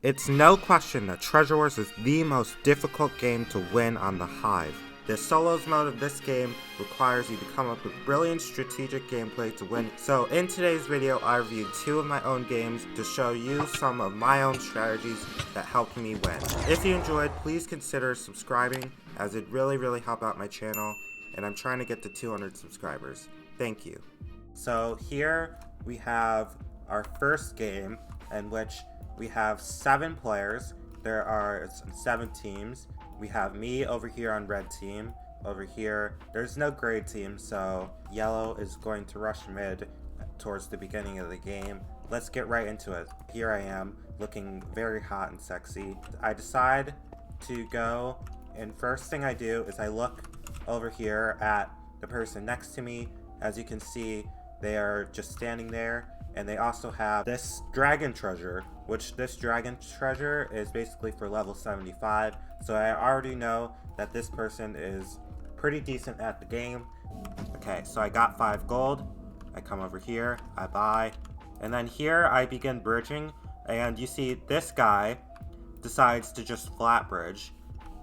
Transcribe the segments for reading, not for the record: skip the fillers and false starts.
It's no question that Treasure Wars is the most difficult game to win on the Hive. The solos mode of this game requires you to come up with brilliant strategic gameplay to win. So in today's video, I reviewed 2 of my own games to show you some of my own strategies that helped me win. If you enjoyed, please consider subscribing, as it really help out my channel, and I'm trying to get to 200 subscribers. Thank you. So here we have our first game, in which we have 7 players. There are 7 teams. We have me over here on red team. Over here, there's no gray team, so yellow is going to rush mid towards the beginning of the game. Let's get right into it. Here I am, looking very hot and sexy. I decide to go, and first thing I do is I look over here at the person next to me. As you can see, they are just standing there, and they also have this dragon treasure, which this dragon treasure is basically for level 75. So I already know that this person is pretty decent at the game. Okay, so I got 5 gold. I come over here, I buy, and then here I begin bridging, and you see this guy decides to just flat bridge,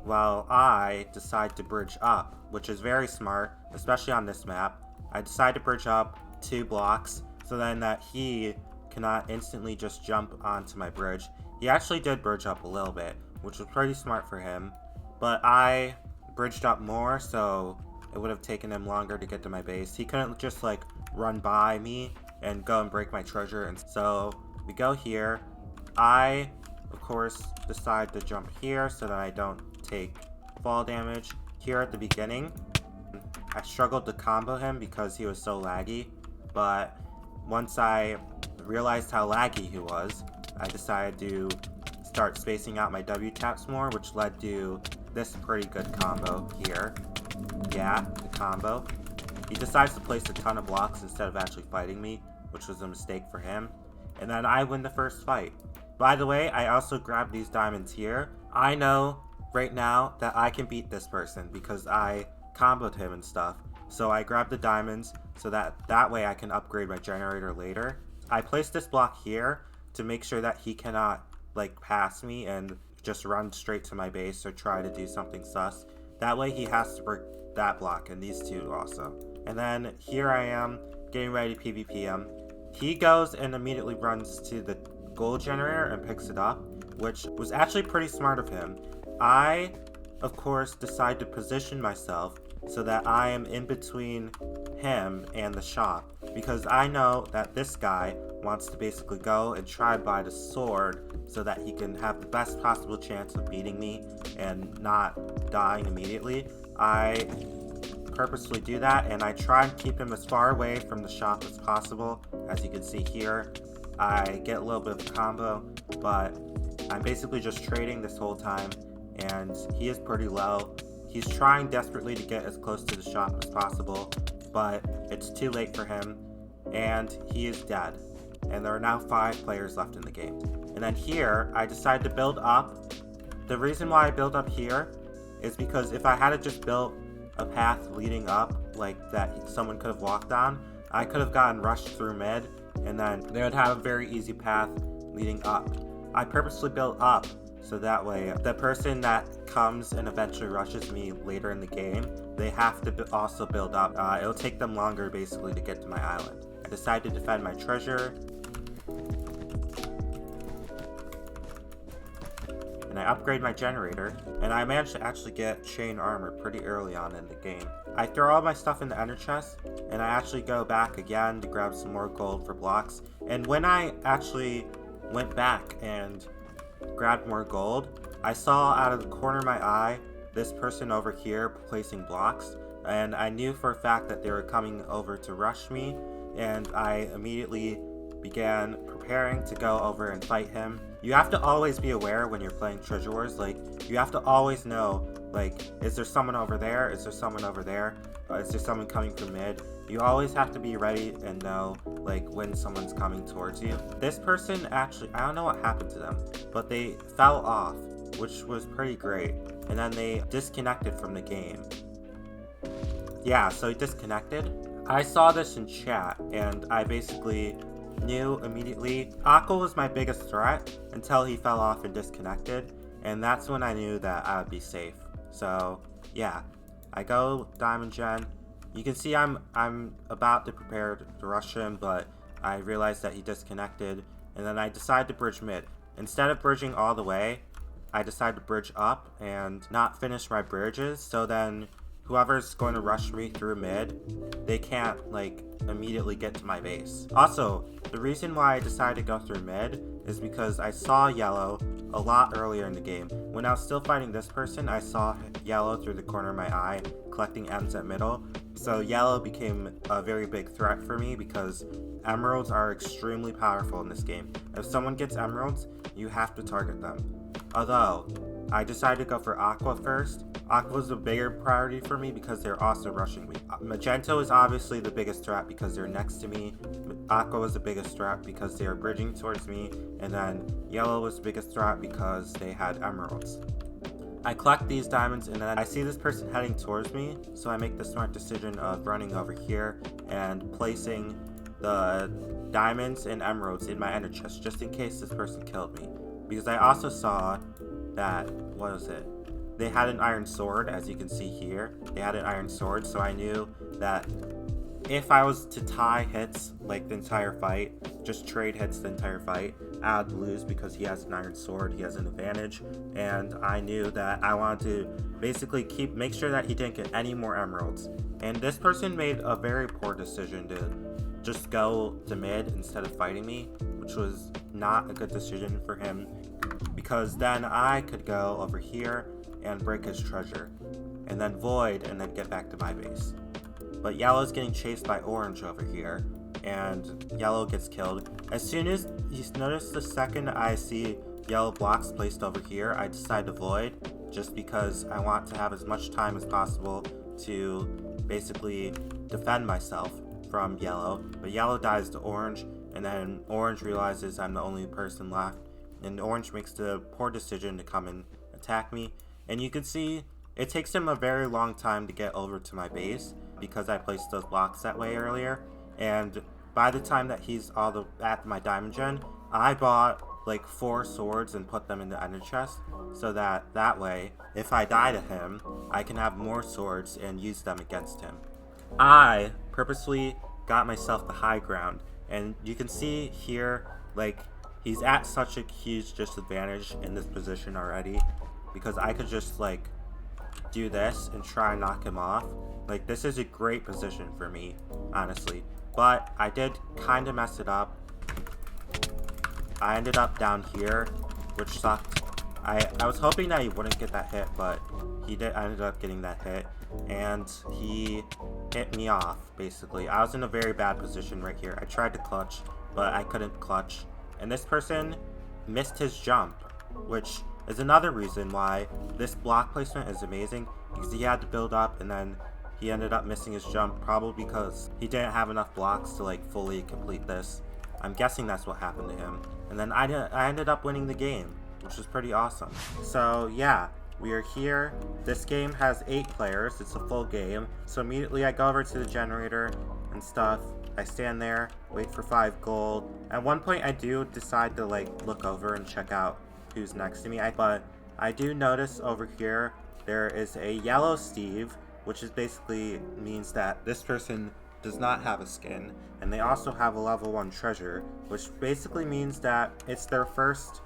while I decide to bridge up, which is very smart, especially on this map. I decide to bridge up 2 blocks, so then that he cannot instantly just jump onto my bridge. He actually did bridge up a little bit, which was pretty smart for him, but I bridged up more, so it would have taken him longer to get to my base. He couldn't just like run by me and go and break my treasure, and so we go here. I, of course, decide to jump here so that I don't take fall damage. Here at the beginning, I struggled to combo him because he was so laggy, but once I realized how laggy he was, I decided to start spacing out my W taps more, which led to this pretty good combo here. Yeah, the combo. He decides to place a ton of blocks instead of actually fighting me, which was a mistake for him. And then I win the first fight. By the way, I also grabbed these diamonds here. I know right now that I can beat this person because I comboed him and stuff. So I grabbed the diamonds so that way I can upgrade my generator later. I placed this block here to make sure that he cannot like pass me and just run straight to my base or try to do something sus. That way he has to break that block and these 2 also. And then here I am getting ready to PvP him. He goes and immediately runs to the gold generator and picks it up, which was actually pretty smart of him. I, of course, decide to position myself so that I am in between him and the shop, because I know that this guy wants to basically go and try to buy the sword so that he can have the best possible chance of beating me and not dying immediately. I purposely do that, and I try and keep him as far away from the shop as possible. As you can see here, I get a little bit of a combo, but I'm basically just trading this whole time, and he is pretty low. He's trying desperately to get as close to the shop as possible, but it's too late for him, and he is dead. And there are now 5 players left in the game. And then here, I decide to build up. The reason why I build up here is because if I had just built a path leading up, like that someone could have walked on, I could have gotten rushed through mid, and then they would have a very easy path leading up. I purposely built up, so that way, the person that comes and eventually rushes me later in the game, they have to also build up. It'll take them longer, basically, to get to my island. I decide to defend my treasure, and I upgrade my generator, and I managed to actually get chain armor pretty early on in the game. I throw all my stuff in the ender chest, and I actually go back again to grab some more gold for blocks. And when I actually went back and grabbed more gold, I saw out of the corner of my eye this person over here placing blocks, and I knew for a fact that they were coming over to rush me, and I immediately began preparing to go over and fight him. You have to always be aware when you're playing Treasure Wars. Like, you have to always know, like, is there someone over there? Is there someone over there? Is there someone coming from mid? You always have to be ready and know, like, when someone's coming towards you. This person actually, I don't know what happened to them, but they fell off, which was pretty great. And then they disconnected from the game. Yeah, so he disconnected. I saw this in chat, and I basically knew immediately Aqua was my biggest threat until he fell off and disconnected, and that's when I knew that I would be safe. So yeah, I go Diamond Gen. You can see I'm about to prepare to rush him, but I realized that he disconnected, and then I decide to bridge mid. Instead of bridging all the way, I decide to bridge up and not finish my bridges, so then whoever's going to rush me through mid, they can't like immediately get to my base. Also, the reason why I decided to go through mid is because I saw yellow a lot earlier in the game. When I was still fighting this person, I saw yellow through the corner of my eye collecting M's at middle. So yellow became a very big threat for me because emeralds are extremely powerful in this game. If someone gets emeralds, you have to target them. Although, I decided to go for Aqua first. Aqua was a bigger priority for me because they're also rushing me. Magento is obviously the biggest threat because they're next to me. Aqua was the biggest threat because they were bridging towards me. And then yellow was the biggest threat because they had emeralds. I collect these diamonds and then I see this person heading towards me, so I make the smart decision of running over here and placing the diamonds and emeralds in my ender chest just in case this person killed me. Because I also saw that, what was it? They had an iron sword, as you can see here. They had an iron sword, so I knew that if I was to tie hits like the entire fight, just trade hits the entire fight, I would lose because he has an iron sword, he has an advantage, and I knew that I wanted to basically make sure that he didn't get any more emeralds. And this person made a very poor decision to just go to mid instead of fighting me, which was not a good decision for him, because then I could go over here and break his treasure, and then void, and then get back to my base. But yellow's getting chased by orange over here, and yellow gets killed. As soon as you notice, the second I see yellow blocks placed over here, I decide to void, just because I want to have as much time as possible to basically defend myself from yellow. But yellow dies to orange, and then orange realizes I'm the only person left, and orange makes the poor decision to come and attack me. And you can see it takes him a very long time to get over to my base because I placed those blocks that way earlier. And by the time that he's at my diamond gen, I bought like 4 swords and put them in the ender chest, so that way, if I die to him, I can have more swords and use them against him. I purposely got myself the high ground, and you can see here, like, he's at such a huge disadvantage in this position already, because I could just like do this and try and knock him off. Like, this is a great position for me, honestly, but I did kind of mess it up. I ended up down here, which sucked. I was hoping that he wouldn't get that hit, but he did. I ended up getting that hit, and he hit me off, basically. I was in a very bad position right here. I tried to clutch, but I couldn't clutch, and this person missed his jump, which is another reason why this block placement is amazing, because he had to build up, and then he ended up missing his jump, probably because he didn't have enough blocks to like fully complete this. I'm guessing that's what happened to him. And then I ended up winning the game, which is pretty awesome. So yeah, we are here. This game has 8 players. It's a full game. So immediately I go over to the generator and stuff. I stand there, wait for 5 gold. At one point I do decide to like look over and check out who's next to me. But I do notice over here there is a yellow Steve, which is basically means that this person does not have a skin, and they also have a level 1 treasure, which basically means that it's their first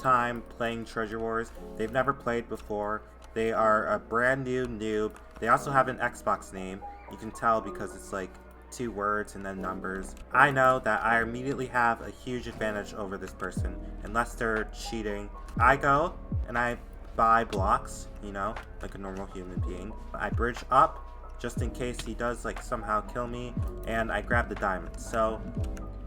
time playing Treasure Wars. They've never played before. They are a brand new noob. They also have an Xbox name. You can tell because it's like 2 words and then numbers. I know that I immediately have a huge advantage over this person, unless they're cheating. I go and I buy blocks, you know, like a normal human being. I bridge up just in case he does like somehow kill me, and I grab the diamonds. So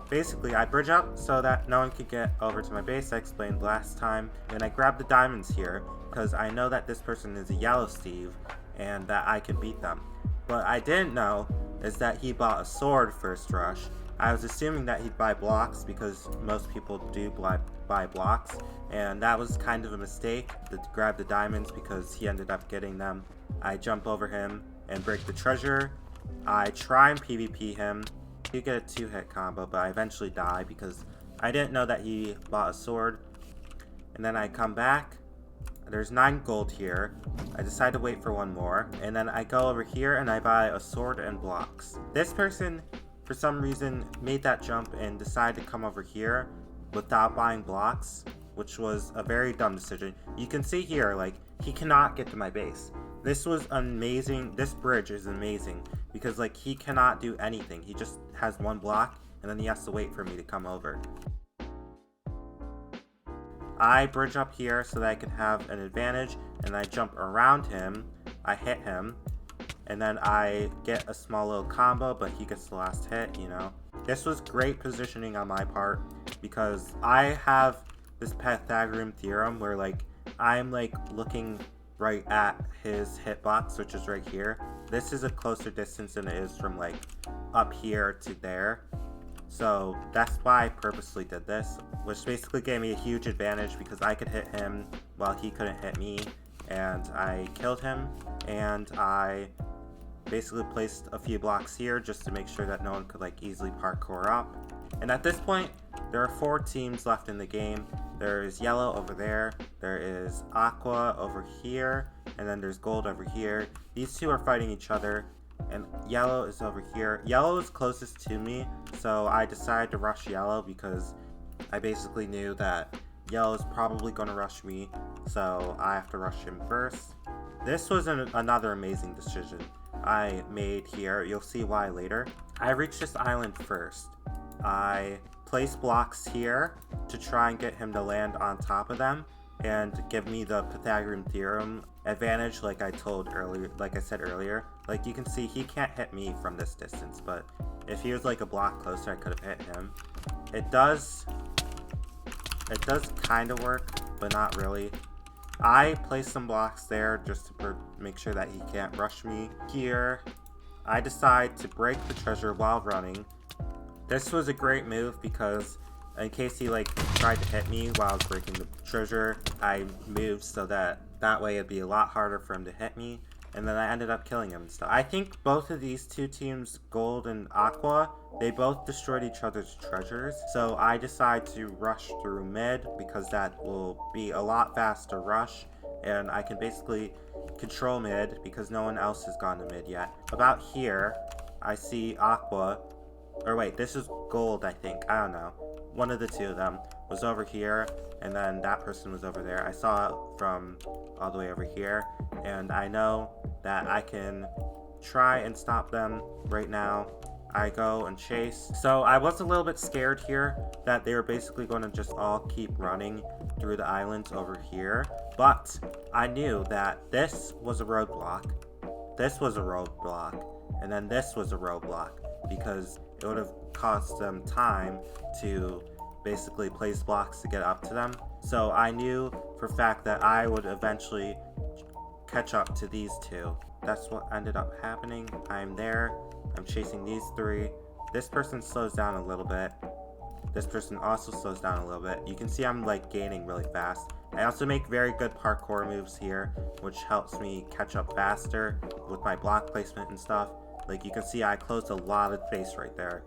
basically I bridge up so that no one can get over to my base. I explained last time, and I grab the diamonds here because I know that this person is a yellow Steve and that I can beat them. What I didn't know is that he bought a sword first rush. I was assuming that he'd buy blocks because most people do buy blocks, and that was kind of a mistake to grab the diamonds because he ended up getting them. I jump over him and break the treasure. I try and PvP him, You get a 2-hit combo, but I eventually die because I didn't know that he bought a sword. And then I come back. There's 9 gold here. I decide to wait for one more. And then I go over here and I buy a sword and blocks. This person, for some reason, made that jump and decided to come over here without buying blocks, which was a very dumb decision. You can see here, like, he cannot get to my base. This was amazing. This bridge is amazing because, like, he cannot do anything. He just has one block and then he has to wait for me to come over. I bridge up here so that I can have an advantage, and I jump around him. I hit him, and then I get a small little combo, but he gets the last hit, you know. This was great positioning on my part because I have this Pythagorean theorem where, like, I'm, like, looking right at his hitbox, which is right here. This is a closer distance than it is from, like, up here to there. So that's why I purposely did this, which basically gave me a huge advantage because I could hit him while he couldn't hit me, and I killed him, and I basically placed a few blocks here just to make sure that no one could, like, easily parkour up. And at this point, there are 4 teams left in the game. There is yellow over there, there is aqua over here, and then there's gold over here. These 2 are fighting each other, and yellow is over here. Yellow is closest to me, so I decided to rush yellow because I basically knew that yellow is probably going to rush me, so I have to rush him first. This was another amazing decision I made here. You'll see why later. I reached this island first. I placed blocks here to try and get him to land on top of them and give me the Pythagorean theorem advantage, like I said earlier. Like, you can see he can't hit me from this distance, but if he was like a block closer, I could have hit him. It does kind of work, but not really. I placed some blocks there just to make sure that he can't rush me. Here, I decide to break the treasure while running. This was a great move because in case he, like, tried to hit me while I was breaking the treasure, I moved so that way it'd be a lot harder for him to hit me, and then I ended up killing him and stuff. I think both of these 2 teams, gold and aqua, they both destroyed each other's treasures, so I decide to rush through mid because that will be a lot faster rush, and I can basically control mid because no one else has gone to mid yet. About here, I see aqua, or wait, this is gold, I think, I don't know. One of the 2 of them was over here, and then that person was over there. I saw it from all the way over here, and I know that I can try and stop them right now. I go and chase. So I was a little bit scared here that they were basically going to just all keep running through the islands over here, but I knew that this was a roadblock, this was a roadblock, and then this was a roadblock, because it would have cost them time to basically place blocks to get up to them. So I knew for a fact that I would eventually catch up to these 2. That's what ended up happening. I'm there. I'm chasing these 3. This person slows down a little bit. This person also slows down a little bit. You can see I'm, like, gaining really fast. I also make very good parkour moves here, which helps me catch up faster with my block placement and stuff. Like, you can see I closed a lot of space right there.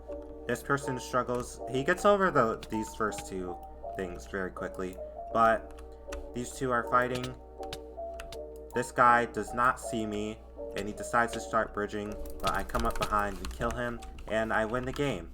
This person struggles. He gets over these first 2 things very quickly, but these 2 are fighting. This guy does not see me, and he decides to start bridging, but I come up behind and kill him, and I win the game.